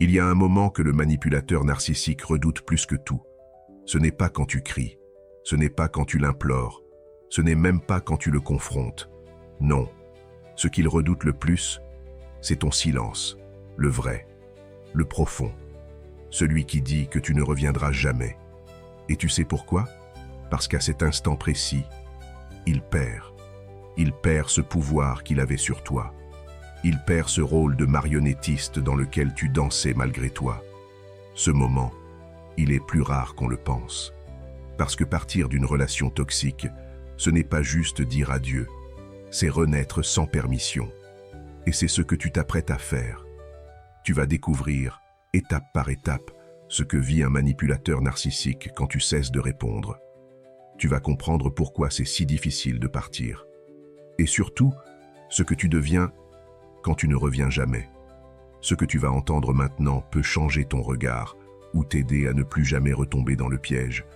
Il y a un moment que le manipulateur narcissique redoute plus que tout. Ce n'est pas quand tu cries, ce n'est pas quand tu l'implores, ce n'est même pas quand tu le confrontes. Non, ce qu'il redoute le plus, c'est ton silence, le vrai, le profond, celui qui dit que tu ne reviendras jamais. Et tu sais pourquoi? Parce qu'à cet instant précis, il perd. Il perd ce pouvoir qu'il avait sur toi. Il perd ce rôle de marionnettiste dans lequel tu dansais malgré toi. Ce moment, il est plus rare qu'on le pense. Parce que partir d'une relation toxique, ce n'est pas juste dire adieu, c'est renaître sans permission. Et c'est ce que tu t'apprêtes à faire. Tu vas découvrir, étape par étape, ce que vit un manipulateur narcissique quand tu cesses de répondre. Tu vas comprendre pourquoi c'est si difficile de partir. Et surtout, ce que tu deviens quand tu ne reviens jamais. Ce que tu vas entendre maintenant peut changer ton regard ou t'aider à ne plus jamais retomber dans le piège.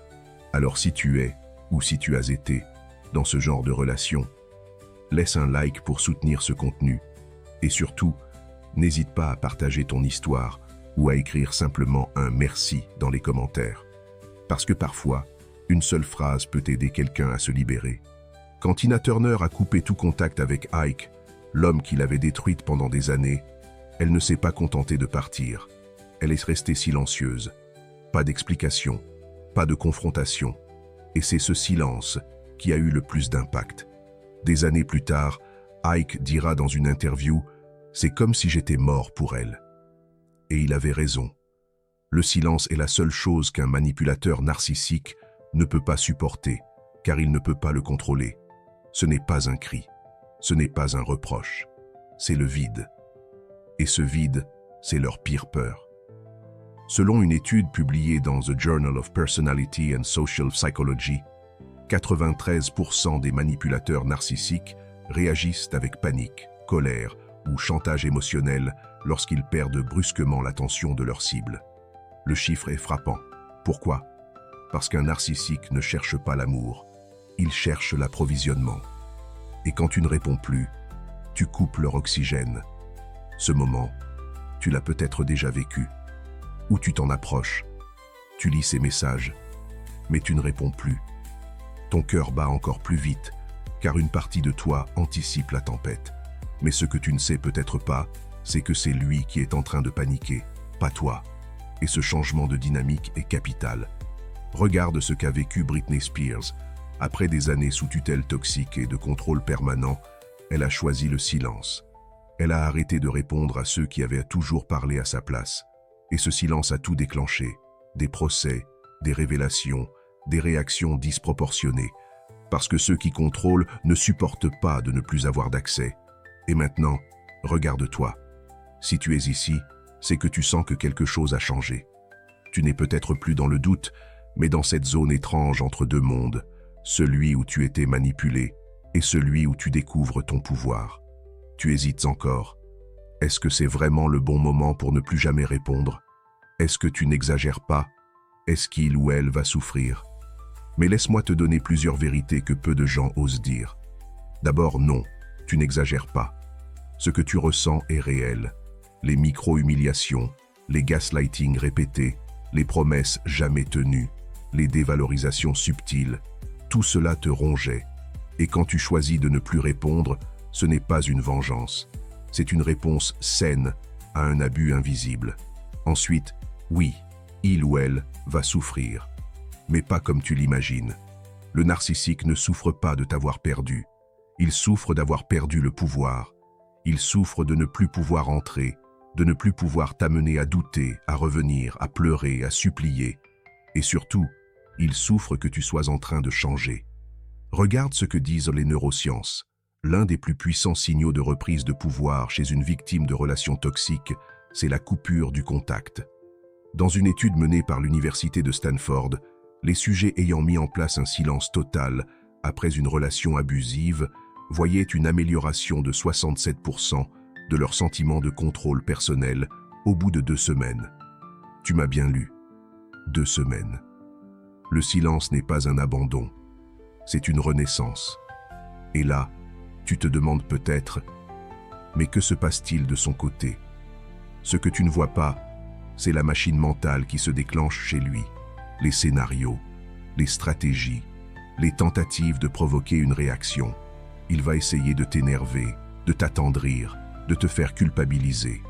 Alors si tu es, ou si tu as été, dans ce genre de relation, laisse un like pour soutenir ce contenu. Et surtout, n'hésite pas à partager ton histoire ou à écrire simplement un merci dans les commentaires. Parce que parfois, une seule phrase peut aider quelqu'un à se libérer. Quand Tina Turner a coupé tout contact avec Ike, l'homme qui l'avait détruite pendant des années, elle ne s'est pas contentée de partir. Elle est restée silencieuse. Pas d'explication, pas de confrontation. Et c'est ce silence qui a eu le plus d'impact. Des années plus tard, Ike dira dans une interview « C'est comme si j'étais mort pour elle ». Et il avait raison. Le silence est la seule chose qu'un manipulateur narcissique ne peut pas supporter, car il ne peut pas le contrôler. Ce n'est pas un cri, ce n'est pas un reproche, c'est le vide. Et ce vide, c'est leur pire peur. Selon une étude publiée dans The Journal of Personality and Social Psychology, 93% des manipulateurs narcissiques réagissent avec panique, colère ou chantage émotionnel lorsqu'ils perdent brusquement l'attention de leur cible. Le chiffre est frappant. Pourquoi? Parce qu'un narcissique ne cherche pas l'amour, il cherche l'approvisionnement. Et quand tu ne réponds plus, tu coupes leur oxygène. Ce moment, tu l'as peut-être déjà vécu. Ou tu t'en approches, tu lis ces messages, mais tu ne réponds plus. Ton cœur bat encore plus vite, car une partie de toi anticipe la tempête. Mais ce que tu ne sais peut-être pas, c'est que c'est lui qui est en train de paniquer, pas toi. Et ce changement de dynamique est capital. Regarde ce qu'a vécu Britney Spears. Après des années sous tutelle toxique et de contrôle permanent, elle a choisi le silence. Elle a arrêté de répondre à ceux qui avaient toujours parlé à sa place. Et ce silence a tout déclenché. Des procès, des révélations, des réactions disproportionnées. Parce que ceux qui contrôlent ne supportent pas de ne plus avoir d'accès. Et maintenant, regarde-toi. Si tu es ici, c'est que tu sens que quelque chose a changé. Tu n'es peut-être plus dans le doute, mais dans cette zone étrange entre deux mondes, celui où tu étais manipulé et celui où tu découvres ton pouvoir. Tu hésites encore. Est-ce que c'est vraiment le bon moment pour ne plus jamais répondre? Est-ce que tu n'exagères pas? Est-ce qu'il ou elle va souffrir? Mais laisse-moi te donner plusieurs vérités que peu de gens osent dire. D'abord, non, tu n'exagères pas. Ce que tu ressens est réel. Les micro-humiliations, les gaslighting répétés, les promesses jamais tenues, les dévalorisations subtiles, tout cela te rongeait. Et quand tu choisis de ne plus répondre, ce n'est pas une vengeance. C'est une réponse saine à un abus invisible. Ensuite, oui, il ou elle va souffrir. Mais pas comme tu l'imagines. Le narcissique ne souffre pas de t'avoir perdu. Il souffre d'avoir perdu le pouvoir. Il souffre de ne plus pouvoir entrer, de ne plus pouvoir t'amener à douter, à revenir, à pleurer, à supplier. Et surtout, il souffre que tu sois en train de changer. Regarde ce que disent les neurosciences. L'un des plus puissants signaux de reprise de pouvoir chez une victime de relations toxiques, c'est la coupure du contact. Dans une étude menée par l'université de Stanford, les sujets ayant mis en place un silence total après une relation abusive voyaient une amélioration de 67% de leur sentiment de contrôle personnel au bout de 2 semaines. Tu m'as bien lu. 2 semaines. Le silence n'est pas un abandon, c'est une renaissance. Et là, tu te demandes peut-être, mais que se passe-t-il de son côté? Ce que tu ne vois pas, C'est la machine mentale qui se déclenche chez lui. Les scénarios, les stratégies, les tentatives de provoquer une réaction. Il va essayer de t'énerver, de t'attendrir, de te faire culpabiliser.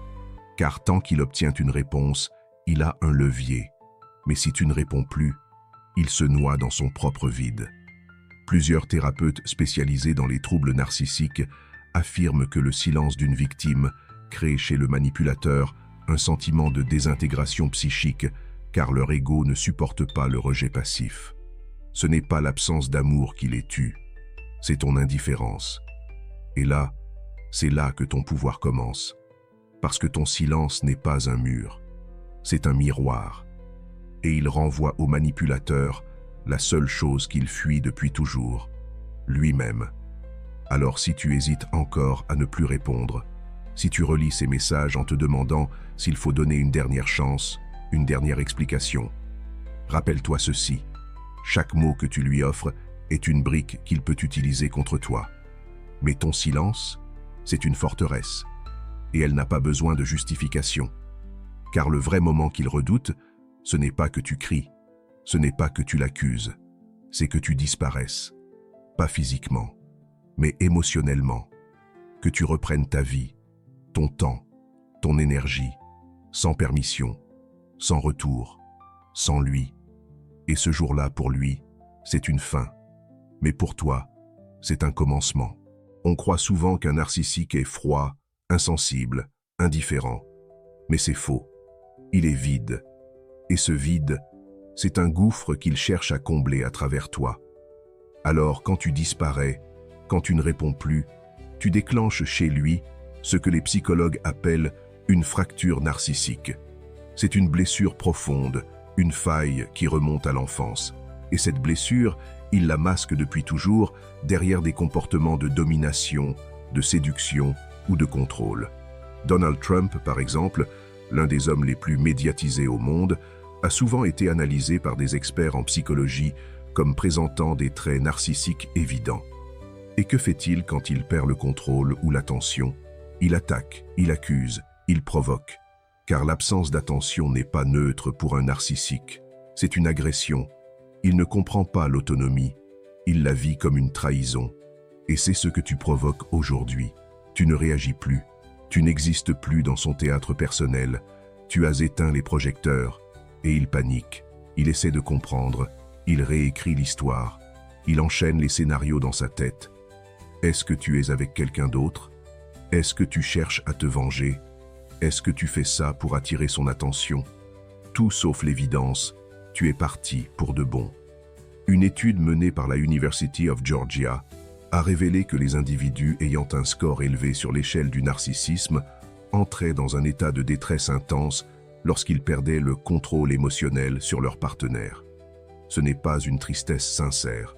Car tant qu'il obtient une réponse, il a un levier. Mais si tu ne réponds plus, il se noie dans son propre vide. Plusieurs thérapeutes spécialisés dans les troubles narcissiques affirment que le silence d'une victime crée chez le manipulateur un sentiment de désintégration psychique car leur ego ne supporte pas le rejet passif. Ce n'est pas l'absence d'amour qui les tue, c'est ton indifférence. Et là, c'est là que ton pouvoir commence. Parce que ton silence n'est pas un mur, c'est un miroir. Et il renvoie au manipulateur la seule chose qu'il fuit depuis toujours, lui-même. Alors si tu hésites encore à ne plus répondre, si tu relis ces messages en te demandant s'il faut donner une dernière chance, une dernière explication, rappelle-toi ceci. Chaque mot que tu lui offres est une brique qu'il peut utiliser contre toi. Mais ton silence, c'est une forteresse. Et elle n'a pas besoin de justification. Car le vrai moment qu'il redoute, ce n'est pas que tu cries, ce n'est pas que tu l'accuses, c'est que tu disparaisses. Pas physiquement, mais émotionnellement. Que tu reprennes ta vie, ton temps, ton énergie, sans permission, sans retour, sans lui. Et ce jour-là, pour lui, c'est une fin. Mais pour toi, c'est un commencement. On croit souvent qu'un narcissique est froid, insensible, indifférent. Mais c'est faux. Il est vide. Et ce vide, c'est un gouffre qu'il cherche à combler à travers toi. Alors, quand tu disparais, quand tu ne réponds plus, tu déclenches chez lui ce que les psychologues appellent une fracture narcissique. C'est une blessure profonde, une faille qui remonte à l'enfance. Et cette blessure, il la masque depuis toujours derrière des comportements de domination, de séduction ou de contrôle. Donald Trump, par exemple, l'un des hommes les plus médiatisés au monde, a souvent été analysé par des experts en psychologie comme présentant des traits narcissiques évidents. Et que fait-il quand il perd le contrôle ou l'attention? Il attaque, il accuse, il provoque. Car l'absence d'attention n'est pas neutre pour un narcissique. C'est une agression. Il ne comprend pas l'autonomie. Il la vit comme une trahison. Et c'est ce que tu provoques aujourd'hui. Tu ne réagis plus. Tu n'existes plus dans son théâtre personnel. Tu as éteint les projecteurs. Et il panique. Il essaie de comprendre. Il réécrit l'histoire. Il enchaîne les scénarios dans sa tête. Est-ce que tu es avec quelqu'un d'autre? Est-ce que tu cherches à te venger? Est-ce que tu fais ça pour attirer son attention? Tout sauf l'évidence, tu es parti pour de bon. Une étude menée par la University of Georgia a révélé que les individus ayant un score élevé sur l'échelle du narcissisme entraient dans un état de détresse intense lorsqu'ils perdaient le contrôle émotionnel sur leur partenaire. Ce n'est pas une tristesse sincère,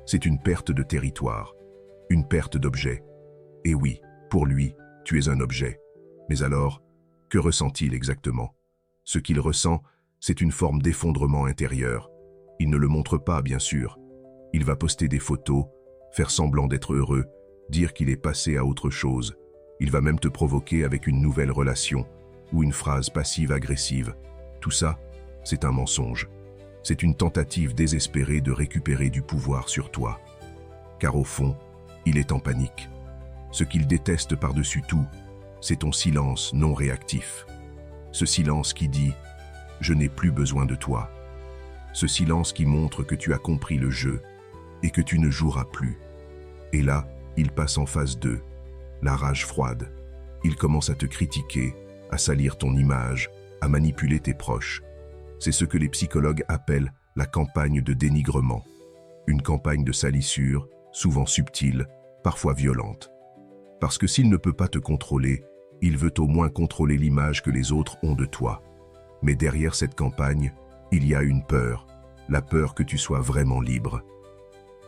c'est une perte de territoire, une perte d'objet. Et oui, pour lui, tu es un objet. Mais alors, que ressent-il exactement? Ce qu'il ressent, c'est une forme d'effondrement intérieur. Il ne le montre pas, bien sûr. Il va poster des photos, faire semblant d'être heureux, dire qu'il est passé à autre chose. Il va même te provoquer avec une nouvelle relation ou une phrase passive-agressive. Tout ça, c'est un mensonge. C'est une tentative désespérée de récupérer du pouvoir sur toi. Car au fond, il est en panique. Ce qu'il déteste par-dessus tout, c'est ton silence non réactif. Ce silence qui dit « je n'ai plus besoin de toi ». Ce silence qui montre que tu as compris le jeu et que tu ne joueras plus. Et là, il passe en phase 2, la rage froide. Il commence à te critiquer, à salir ton image, à manipuler tes proches. C'est ce que les psychologues appellent la campagne de dénigrement. Une campagne de salissure, souvent subtile, parfois violente. Parce que s'il ne peut pas te contrôler, il veut au moins contrôler l'image que les autres ont de toi. Mais derrière cette campagne, il y a une peur, la peur que tu sois vraiment libre.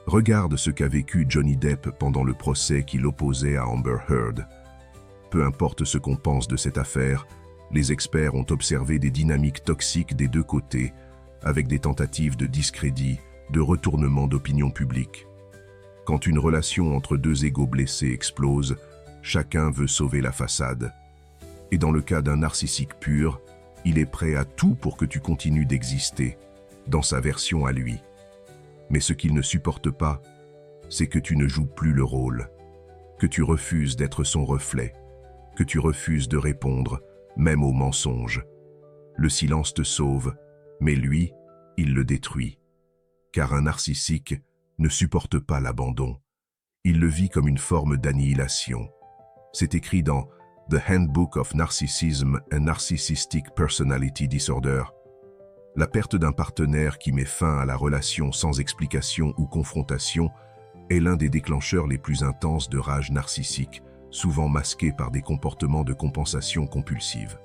Regarde ce qu'a vécu Johnny Depp pendant le procès qui l'opposait à Amber Heard. Peu importe ce qu'on pense de cette affaire, les experts ont observé des dynamiques toxiques des deux côtés, avec des tentatives de discrédit, de retournement d'opinion publique. Quand une relation entre deux égos blessés explose, chacun veut sauver la façade. Et dans le cas d'un narcissique pur, Il est prêt à tout pour que tu continues d'exister, dans sa version à lui. Mais ce qu'il ne supporte pas, c'est que tu ne joues plus le rôle, que tu refuses d'être son reflet, que tu refuses de répondre, même aux mensonges. Le silence te sauve, mais lui, il le détruit. Car un narcissique ne supporte pas l'abandon. Il le vit comme une forme d'annihilation. C'est écrit dans The Handbook of Narcissism and Narcissistic Personality Disorder. La perte d'un partenaire qui met fin à la relation sans explication ou confrontation est l'un des déclencheurs les plus intenses de rage narcissique, souvent masqué par des comportements de compensation compulsive.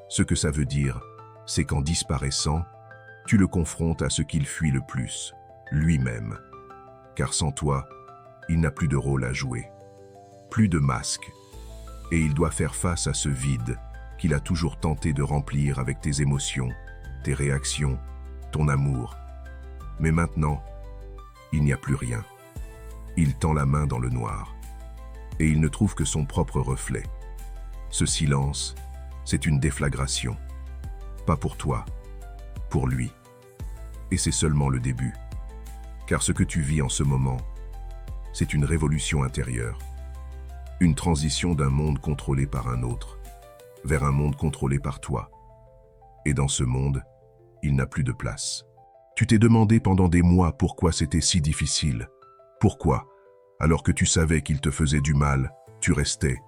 Ce que ça veut dire, c'est qu'en disparaissant, tu le confrontes à ce qu'il fuit le plus, lui-même. Car sans toi, il n'a plus de rôle à jouer, plus de masque, et il doit faire face à ce vide qu'il a toujours tenté de remplir avec tes émotions, tes réactions, ton amour. Mais maintenant, il n'y a plus rien. Il tend la main dans le noir, et il ne trouve que son propre reflet. Ce silence, c'est une déflagration. Pas pour toi, pour lui. Et c'est seulement le début. Car ce que tu vis en ce moment, c'est une révolution intérieure. Une transition d'un monde contrôlé par un autre, vers un monde contrôlé par toi. Et dans ce monde, il n'a plus de place. Tu t'es demandé pendant des mois pourquoi c'était si difficile. Pourquoi, alors que tu savais qu'il te faisait du mal, tu restais?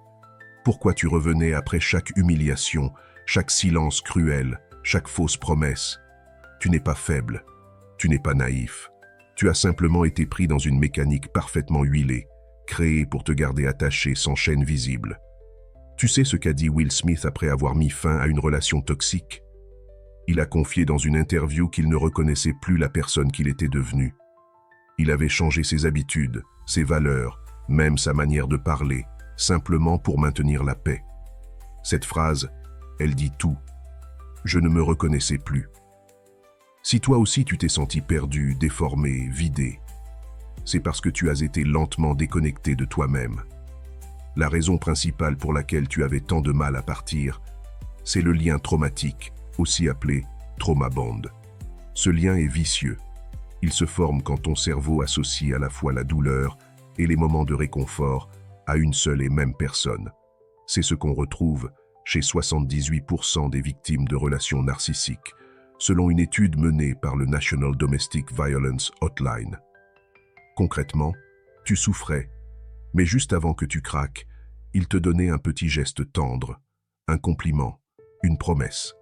Pourquoi tu revenais après chaque humiliation, chaque silence cruel, chaque fausse promesse? Tu n'es pas faible, tu n'es pas naïf. Tu as simplement été pris dans une mécanique parfaitement huilée, créée pour te garder attaché sans chaîne visible. Tu sais ce qu'a dit Will Smith après avoir mis fin à une relation toxique? Il a confié dans une interview qu'il ne reconnaissait plus la personne qu'il était devenu. Il avait changé ses habitudes, ses valeurs, même sa manière de parler, simplement pour maintenir la paix. Cette phrase, elle dit tout. Je ne me reconnaissais plus. Si toi aussi tu t'es senti perdu, déformé, vidé, c'est parce que tu as été lentement déconnecté de toi-même. La raison principale pour laquelle tu avais tant de mal à partir, c'est le lien traumatique, aussi appelé trauma bond. Ce lien est vicieux. Il se forme quand ton cerveau associe à la fois la douleur et les moments de réconfort à une seule et même personne. C'est ce qu'on retrouve chez 78% des victimes de relations narcissiques, selon une étude menée par le National Domestic Violence Hotline. Concrètement, tu souffrais, mais juste avant que tu craques, il te donnait un petit geste tendre, un compliment, une promesse.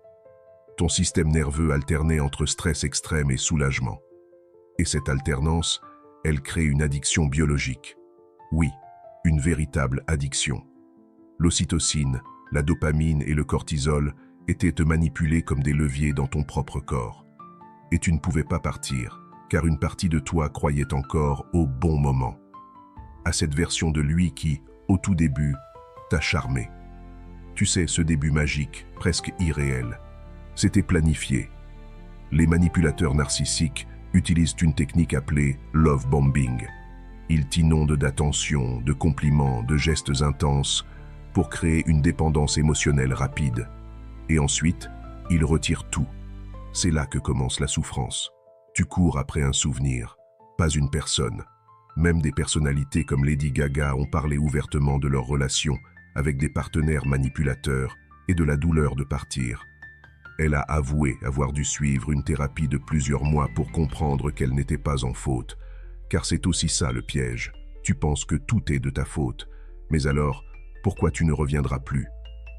Ton système nerveux alternait entre stress extrême et soulagement. Et cette alternance, elle crée une addiction biologique. Oui, une véritable addiction. L'ocytocine, la dopamine et le cortisol étaient manipulés comme des leviers dans ton propre corps. Et tu ne pouvais pas partir, car une partie de toi croyait encore au bon moment, à cette version de lui qui, au tout début, t'a charmé. Tu sais, ce début magique, presque irréel, c'était planifié. Les manipulateurs narcissiques utilisent une technique appelée love bombing. Ils t'inondent d'attention, de compliments, de gestes intenses pour créer une dépendance émotionnelle rapide. Et ensuite, ils retirent tout. C'est là que commence la souffrance. Tu cours après un souvenir, pas une personne. Même des personnalités comme Lady Gaga ont parlé ouvertement de leur relation avec des partenaires manipulateurs et de la douleur de partir. Elle a avoué avoir dû suivre une thérapie de plusieurs mois pour comprendre qu'elle n'était pas en faute. Car c'est aussi ça le piège. Tu penses que tout est de ta faute. Mais alors, pourquoi tu ne reviendras plus?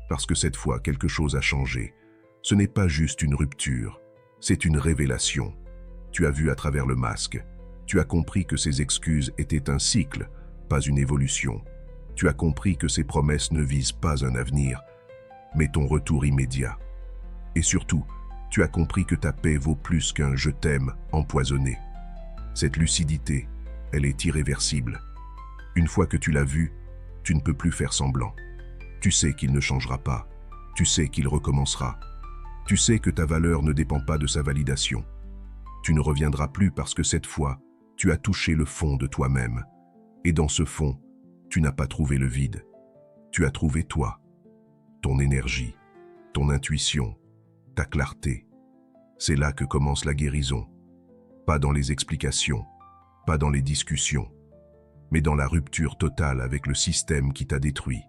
Parce que cette fois, quelque chose a changé. Ce n'est pas juste une rupture, c'est une révélation. Tu as vu à travers le masque. Tu as compris que ces excuses étaient un cycle, pas une évolution. Tu as compris que ces promesses ne visent pas un avenir, mais ton retour immédiat. Et surtout, tu as compris que ta paix vaut plus qu'un « je t'aime » empoisonné. Cette lucidité, elle est irréversible. Une fois que tu l'as vu, tu ne peux plus faire semblant. Tu sais qu'il ne changera pas. Tu sais qu'il recommencera. Tu sais que ta valeur ne dépend pas de sa validation. Tu ne reviendras plus parce que cette fois, tu as touché le fond de toi-même. Et dans ce fond, tu n'as pas trouvé le vide. Tu as trouvé toi, ton énergie, ton intuition, ta clarté. C'est là que commence la guérison. Pas dans les explications, pas dans les discussions, mais dans la rupture totale avec le système qui t'a détruit.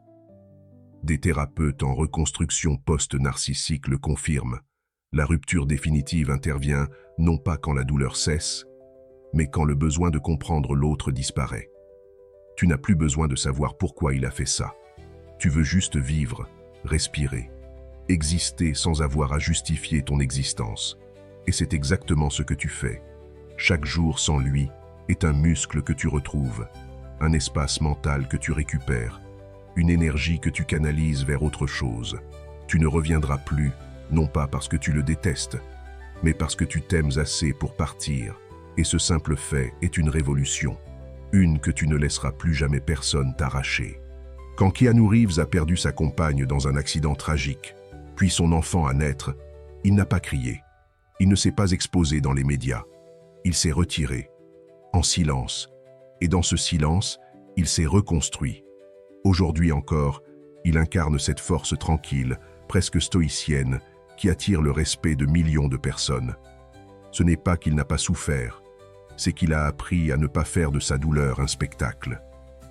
Des thérapeutes en reconstruction post-narcissique le confirment. La rupture définitive intervient non pas quand la douleur cesse, mais quand le besoin de comprendre l'autre disparaît. Tu n'as plus besoin de savoir pourquoi il a fait ça. Tu veux juste vivre, respirer, exister sans avoir à justifier ton existence. Et c'est exactement ce que tu fais. Chaque jour sans lui est un muscle que tu retrouves, un espace mental que tu récupères, une énergie que tu canalises vers autre chose. Tu ne reviendras plus, non pas parce que tu le détestes, mais parce que tu t'aimes assez pour partir. Et ce simple fait est une révolution, une que tu ne laisseras plus jamais personne t'arracher. Quand Keanu Reeves a perdu sa compagne dans un accident tragique, puis son enfant à naître, il n'a pas crié. Il ne s'est pas exposé dans les médias. Il s'est retiré, en silence. Et dans ce silence, il s'est reconstruit. Aujourd'hui encore, il incarne cette force tranquille, presque stoïcienne, qui attire le respect de millions de personnes. Ce n'est pas qu'il n'a pas souffert, c'est qu'il a appris à ne pas faire de sa douleur un spectacle.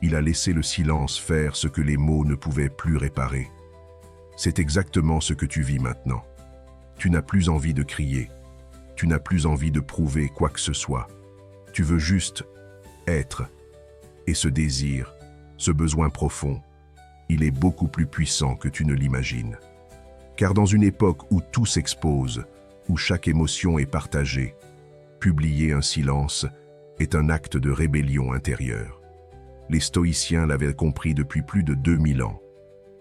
Il a laissé le silence faire ce que les mots ne pouvaient plus réparer. C'est exactement ce que tu vis maintenant. Tu n'as plus envie de crier. Tu n'as plus envie de prouver quoi que ce soit. Tu veux juste être. Et ce désir, ce besoin profond, il est beaucoup plus puissant que tu ne l'imagines. Car dans une époque où tout s'expose, où chaque émotion est partagée, publier un silence est un acte de rébellion intérieure. Les stoïciens l'avaient compris depuis plus de 2000 ans.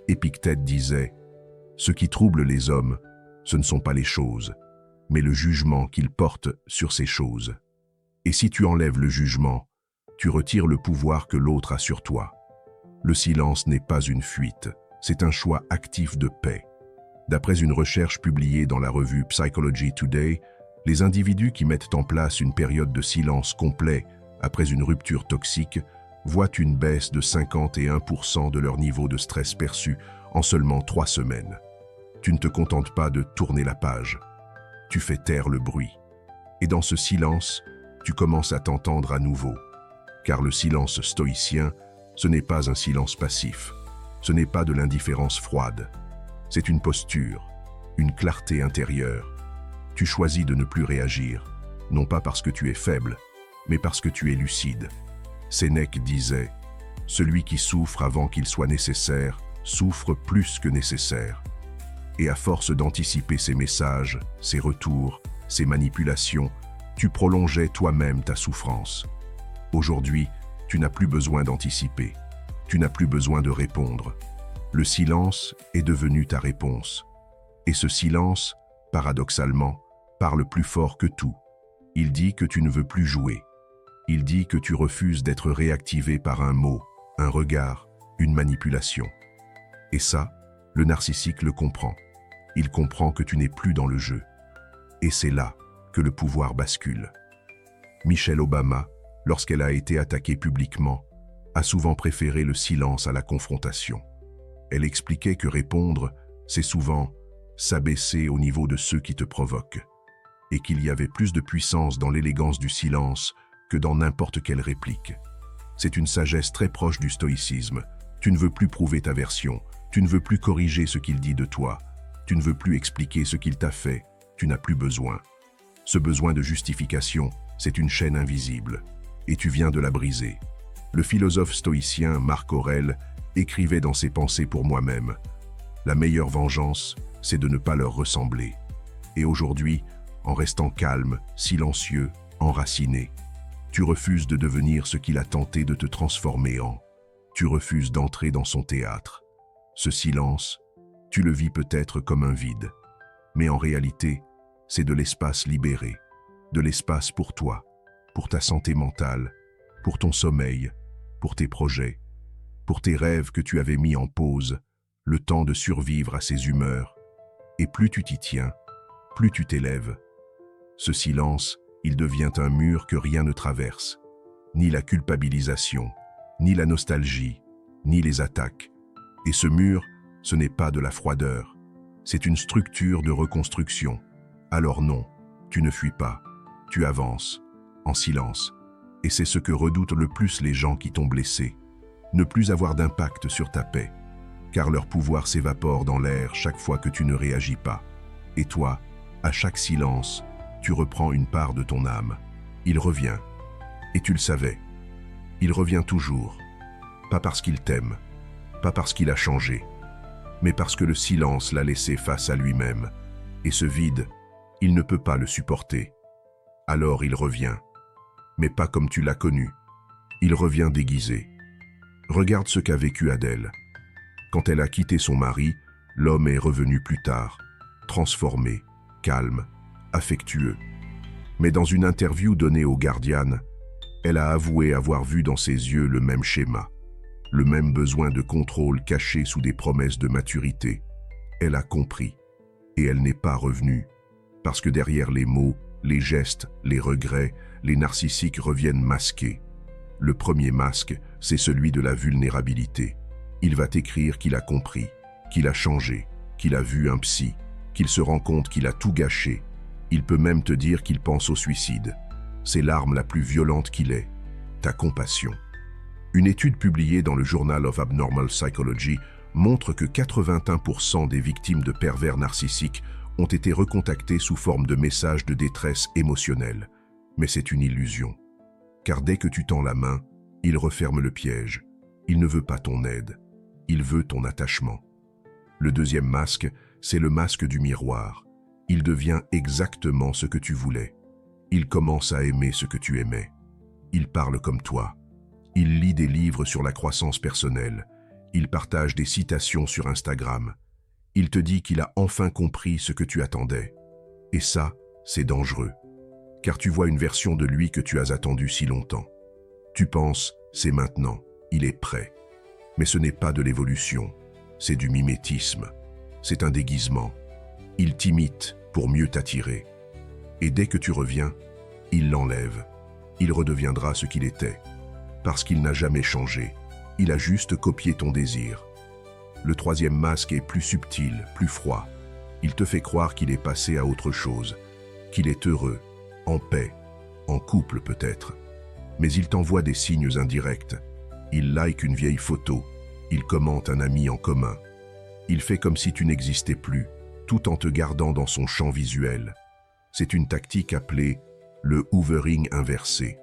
Épictète disait « Ce qui trouble les hommes, ce ne sont pas les choses, mais le jugement qu'ils portent sur ces choses. Et si tu enlèves le jugement, tu retires le pouvoir que l'autre a sur toi. Le silence n'est pas une fuite, c'est un choix actif de paix. » D'après une recherche publiée dans la revue Psychology Today, les individus qui mettent en place une période de silence complet après une rupture toxique voient une baisse de 51% de leur niveau de stress perçu en seulement 3 semaines. Tu ne te contentes pas de tourner la page, tu fais taire le bruit. Et dans ce silence, tu commences à t'entendre à nouveau. Car le silence stoïcien, ce n'est pas un silence passif, ce n'est pas de l'indifférence froide. C'est une posture, une clarté intérieure. Tu choisis de ne plus réagir, non pas parce que tu es faible, mais parce que tu es lucide. Sénèque disait « Celui qui souffre avant qu'il soit nécessaire, souffre plus que nécessaire. » Et à force d'anticiper ces messages, ces retours, ces manipulations, tu prolongeais toi-même ta souffrance. Aujourd'hui, tu n'as plus besoin d'anticiper, tu n'as plus besoin de répondre. Le silence est devenu ta réponse. Et ce silence, paradoxalement, parle plus fort que tout. Il dit que tu ne veux plus jouer. Il dit que tu refuses d'être réactivé par un mot, un regard, une manipulation. Et ça, le narcissique le comprend. Il comprend que tu n'es plus dans le jeu. Et c'est là que le pouvoir bascule. Michelle Obama, lorsqu'elle a été attaquée publiquement, a souvent préféré le silence à la confrontation. Elle expliquait que répondre, c'est souvent s'abaisser au niveau de ceux qui te provoquent, et qu'il y avait plus de puissance dans l'élégance du silence que dans n'importe quelle réplique. C'est une sagesse très proche du stoïcisme. Tu ne veux plus prouver ta version, tu ne veux plus corriger ce qu'il dit de toi, tu ne veux plus expliquer ce qu'il t'a fait, tu n'as plus besoin. Ce besoin de justification, c'est une chaîne invisible, et tu viens de la briser. Le philosophe stoïcien Marc Aurèle écrivait dans ses Pensées pour moi-même « La meilleure vengeance, c'est de ne pas leur ressembler. » Et aujourd'hui, en restant calme, silencieux, enraciné, tu refuses de devenir ce qu'il a tenté de te transformer en. Tu refuses d'entrer dans son théâtre. Ce silence, tu le vis peut-être comme un vide. Mais en réalité, c'est de l'espace libéré, de l'espace pour toi, pour ta santé mentale, pour ton sommeil, pour tes projets, pour tes rêves que tu avais mis en pause, le temps de survivre à ces humeurs. Et plus tu t'y tiens, plus tu t'élèves. Ce silence, il devient un mur que rien ne traverse. Ni la culpabilisation, ni la nostalgie, ni les attaques. Et ce mur, ce n'est pas de la froideur, C'est une structure de reconstruction. Alors non, tu ne fuis pas. Tu avances, en silence. Et c'est ce que redoutent le plus les gens qui t'ont blessé. Ne plus avoir d'impact sur ta paix. Car leur pouvoir s'évapore dans l'air chaque fois que tu ne réagis pas. Et toi, à chaque silence, tu reprends une part de ton âme. Il revient. Et tu le savais. Il revient toujours. Pas parce qu'il t'aime, pas parce qu'il a changé, mais parce que le silence l'a laissé face à lui-même. Et ce vide, il ne peut pas le supporter. Alors il revient. Mais pas comme tu l'as connu. Il revient déguisé. Regarde ce qu'a vécu Adèle. Quand elle a quitté son mari, l'homme est revenu plus tard, transformé, calme, affectueux. Mais dans une interview donnée au Guardian, elle a avoué avoir vu dans ses yeux le même schéma, le même besoin de contrôle caché sous des promesses de maturité. Elle a compris, et elle n'est pas revenue, parce que derrière les mots, les gestes, les regrets, les narcissiques reviennent masqués. Le premier masque, c'est celui de la vulnérabilité. Il va t'écrire qu'il a compris, qu'il a changé, qu'il a vu un psy, qu'il se rend compte qu'il a tout gâché. Il peut même te dire qu'il pense au suicide. C'est l'arme la plus violente qu'il ait, ta compassion. Une étude publiée dans le Journal of Abnormal Psychology montre que 81% des victimes de pervers narcissiques ont été recontactées sous forme de messages de détresse émotionnelle. Mais c'est une illusion. Car dès que tu tends la main, il referme le piège. Il ne veut pas ton aide. Il veut ton attachement. Le deuxième masque, c'est le masque du miroir. Il devient exactement ce que tu voulais. Il commence à aimer ce que tu aimais. Il parle comme toi. Il lit des livres sur la croissance personnelle. Il partage des citations sur Instagram. Il te dit qu'il a enfin compris ce que tu attendais. Et ça, c'est dangereux. Car tu vois une version de lui que tu as attendu si longtemps. Tu penses, c'est maintenant, il est prêt. Mais ce n'est pas de l'évolution, c'est du mimétisme. C'est un déguisement. Il t'imite pour mieux t'attirer. Et dès que tu reviens, il l'enlève. Il redeviendra ce qu'il était. Parce qu'il n'a jamais changé. Il a juste copié ton désir. Le troisième masque est plus subtil, plus froid. Il te fait croire qu'il est passé à autre chose, qu'il est heureux, en paix, en couple peut-être. Mais il t'envoie des signes indirects. Il like une vieille photo. Il commente un ami en commun. Il fait comme si tu n'existais plus, tout en te gardant dans son champ visuel. C'est une tactique appelée le hoovering inversé.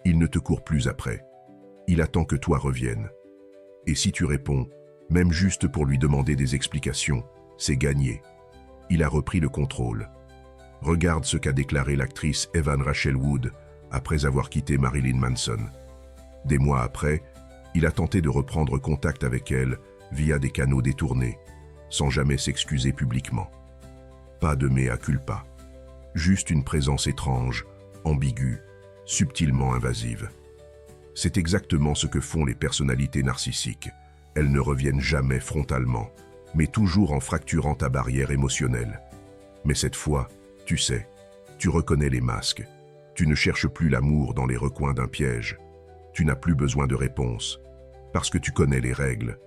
Il ne te court plus après. Il attend que toi reviennes. Et si tu réponds, même juste pour lui demander des explications, c'est gagné. Il a repris le contrôle. Regarde ce qu'a déclaré l'actrice Evan Rachel Wood après avoir quitté Marilyn Manson. Des mois après, il a tenté de reprendre contact avec elle via des canaux détournés, sans jamais s'excuser publiquement. Pas de mea culpa. Juste une présence étrange, ambiguë, subtilement invasive. C'est exactement ce que font les personnalités narcissiques. Elles ne reviennent jamais frontalement, mais toujours en fracturant ta barrière émotionnelle. Mais cette fois, tu sais, tu reconnais les masques. Tu ne cherches plus l'amour dans les recoins d'un piège. Tu n'as plus besoin de réponse, parce que tu connais les règles.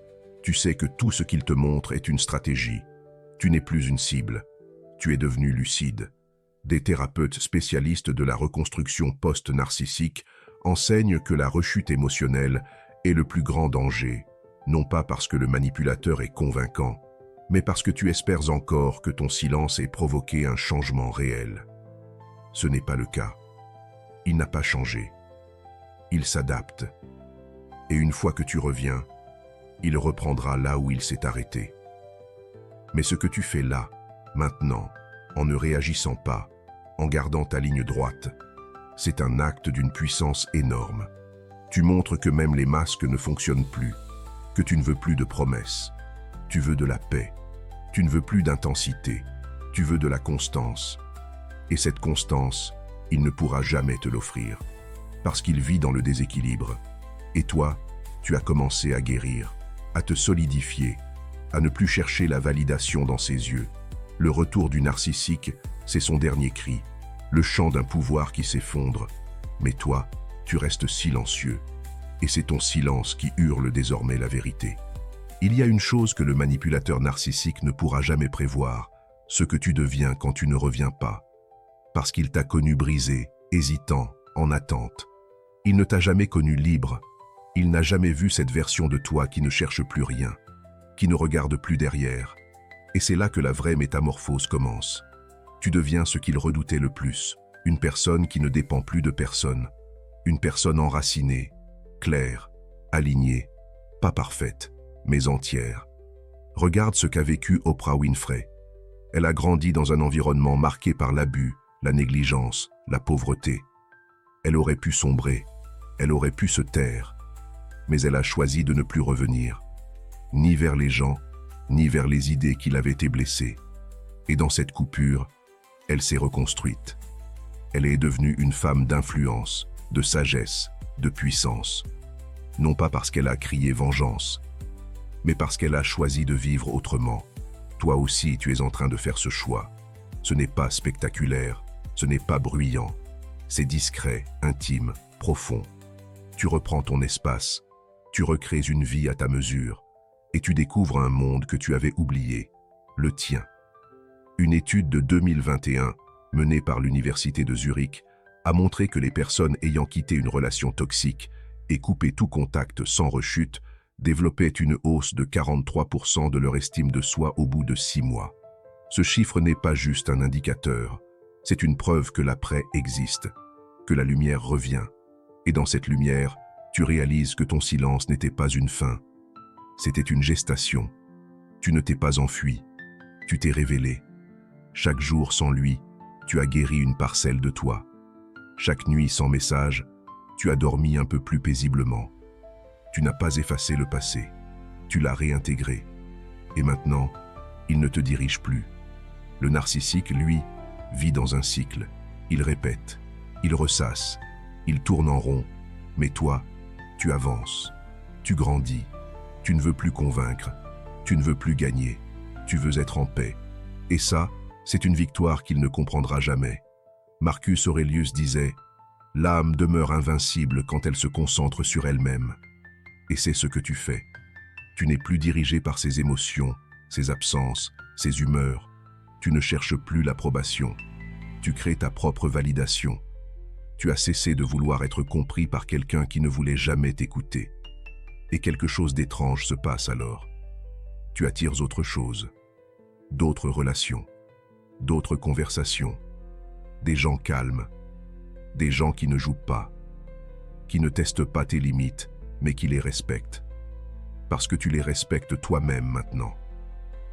Tu sais que tout ce qu'il te montre est une stratégie. Tu n'es plus une cible. Tu es devenu lucide. Des thérapeutes spécialistes de la reconstruction post-narcissique enseignent que la rechute émotionnelle est le plus grand danger, non pas parce que le manipulateur est convaincant, mais parce que tu espères encore que ton silence ait provoqué un changement réel. Ce n'est pas le cas. Il n'a pas changé. Il s'adapte. Et une fois que tu reviens, il reprendra là où il s'est arrêté. Mais ce que tu fais là, maintenant, en ne réagissant pas, en gardant ta ligne droite, c'est un acte d'une puissance énorme. Tu montres que même les masques ne fonctionnent plus, que tu ne veux plus de promesses. Tu veux de la paix. Tu ne veux plus d'intensité. Tu veux de la constance. Et cette constance, il ne pourra jamais te l'offrir, parce qu'il vit dans le déséquilibre. Et toi, tu as commencé à guérir, à te solidifier, à ne plus chercher la validation dans ses yeux. Le retour du narcissique, c'est son dernier cri, le chant d'un pouvoir qui s'effondre. Mais toi, tu restes silencieux, et c'est ton silence qui hurle désormais la vérité. Il y a une chose que le manipulateur narcissique ne pourra jamais prévoir, ce que tu deviens quand tu ne reviens pas. Parce qu'il t'a connu brisé, hésitant, en attente. Il ne t'a jamais connu libre. Il n'a jamais vu cette version de toi qui ne cherche plus rien, qui ne regarde plus derrière. Et c'est là que la vraie métamorphose commence. Tu deviens ce qu'il redoutait le plus, une personne qui ne dépend plus de personne, une personne enracinée, claire, alignée, pas parfaite, mais entière. Regarde ce qu'a vécu Oprah Winfrey. Elle a grandi dans un environnement marqué par l'abus, la négligence, la pauvreté. Elle aurait pu sombrer, elle aurait pu se taire, mais elle a choisi de ne plus revenir, ni vers les gens, ni vers les idées qui l'avaient été blessées. Et dans cette coupure, elle s'est reconstruite. Elle est devenue une femme d'influence, de sagesse, de puissance. Non pas parce qu'elle a crié vengeance, mais parce qu'elle a choisi de vivre autrement. Toi aussi, tu es en train de faire ce choix. Ce n'est pas spectaculaire, ce n'est pas bruyant. C'est discret, intime, profond. Tu reprends ton espace, tu recrées une vie à ta mesure, et tu découvres un monde que tu avais oublié, le tien. Une étude de 2021, menée par l'Université de Zurich, a montré que les personnes ayant quitté une relation toxique et coupé tout contact sans rechute développaient une hausse de 43% de leur estime de soi au bout de 6 mois. Ce chiffre n'est pas juste un indicateur, c'est une preuve que l'après existe, que la lumière revient. Et dans cette lumière, tu réalises que ton silence n'était pas une fin, c'était une gestation. Tu ne t'es pas enfui, tu t'es révélé. Chaque jour sans lui, tu as guéri une parcelle de toi. Chaque nuit sans message, tu as dormi un peu plus paisiblement. Tu n'as pas effacé le passé, tu l'as réintégré. Et maintenant, il ne te dirige plus. Le narcissique, lui, vit dans un cycle. Il répète, il ressasse, il tourne en rond. Mais toi, tu avances, tu grandis. Tu ne veux plus convaincre, tu ne veux plus gagner, tu veux être en paix. Et ça, c'est une victoire qu'il ne comprendra jamais. Marcus Aurelius disait « L'âme demeure invincible quand elle se concentre sur elle-même. » Et c'est ce que tu fais. Tu n'es plus dirigé par ses émotions, ses absences, ses humeurs. Tu ne cherches plus l'approbation. Tu crées ta propre validation. Tu as cessé de vouloir être compris par quelqu'un qui ne voulait jamais t'écouter. Et quelque chose d'étrange se passe alors. Tu attires autre chose, d'autres relations, d'autres conversations, des gens calmes, des gens qui ne jouent pas, qui ne testent pas tes limites, mais qui les respectent. Parce que tu les respectes toi-même maintenant.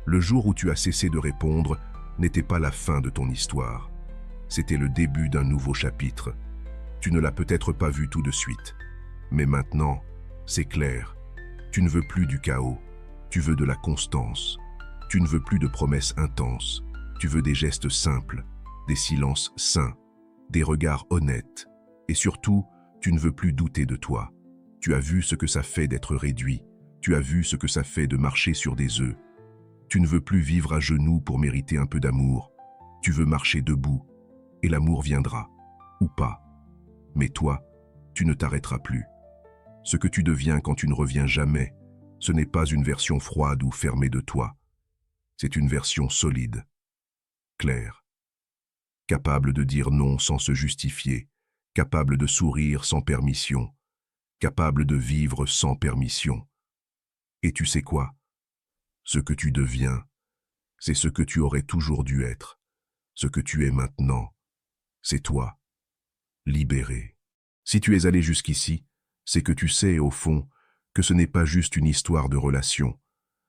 Le jour où tu as cessé de répondre n'était pas la fin de ton histoire. C'était le début d'un nouveau chapitre. Tu ne l'as peut-être pas vu tout de suite, mais maintenant, c'est clair. Tu ne veux plus du chaos, tu veux de la constance. Tu ne veux plus de promesses intenses, tu veux des gestes simples, des silences sains, des regards honnêtes. Et surtout, tu ne veux plus douter de toi. Tu as vu ce que ça fait d'être réduit, tu as vu ce que ça fait de marcher sur des œufs. Tu ne veux plus vivre à genoux pour mériter un peu d'amour. Tu veux marcher debout, et l'amour viendra, ou pas. Mais toi, tu ne t'arrêteras plus. Ce que tu deviens quand tu ne reviens jamais, ce n'est pas une version froide ou fermée de toi. C'est une version solide, claire, capable de dire non sans se justifier, capable de sourire sans permission, capable de vivre sans permission. Et tu sais quoi? Ce que tu deviens, c'est ce que tu aurais toujours dû être. Ce que tu es maintenant, c'est toi, libéré. Si tu es allé jusqu'ici, c'est que tu sais, au fond, que ce n'est pas juste une histoire de relation.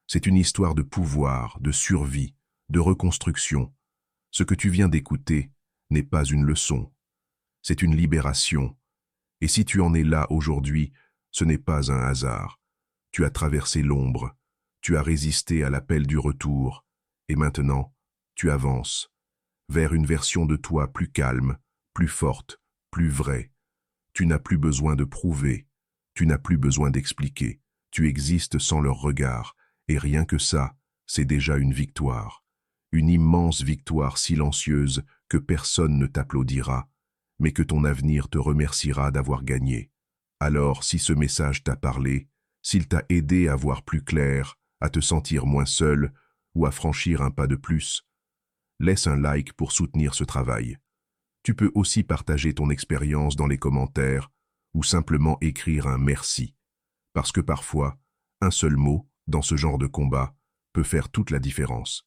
C'est une histoire de pouvoir, de survie, de reconstruction. Ce que tu viens d'écouter n'est pas une leçon. C'est une libération. Et si tu en es là aujourd'hui, ce n'est pas un hasard. Tu as traversé l'ombre. Tu as résisté à l'appel du retour. Et maintenant, tu avances vers une version de toi plus calme, plus forte, plus vraie. Tu n'as plus besoin de prouver. Tu n'as plus besoin d'expliquer. Tu existes sans leur regard. Et rien que ça, c'est déjà une victoire. Une immense victoire silencieuse que personne ne t'applaudira, mais que ton avenir te remerciera d'avoir gagné. Alors, si ce message t'a parlé, s'il t'a aidé à voir plus clair, à te sentir moins seul ou à franchir un pas de plus, laisse un like pour soutenir ce travail. Tu peux aussi partager ton expérience dans les commentaires ou simplement écrire un merci, parce que parfois, un seul mot, dans ce genre de combat, peut faire toute la différence.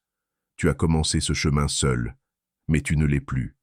Tu as commencé ce chemin seul, mais tu ne l'es plus.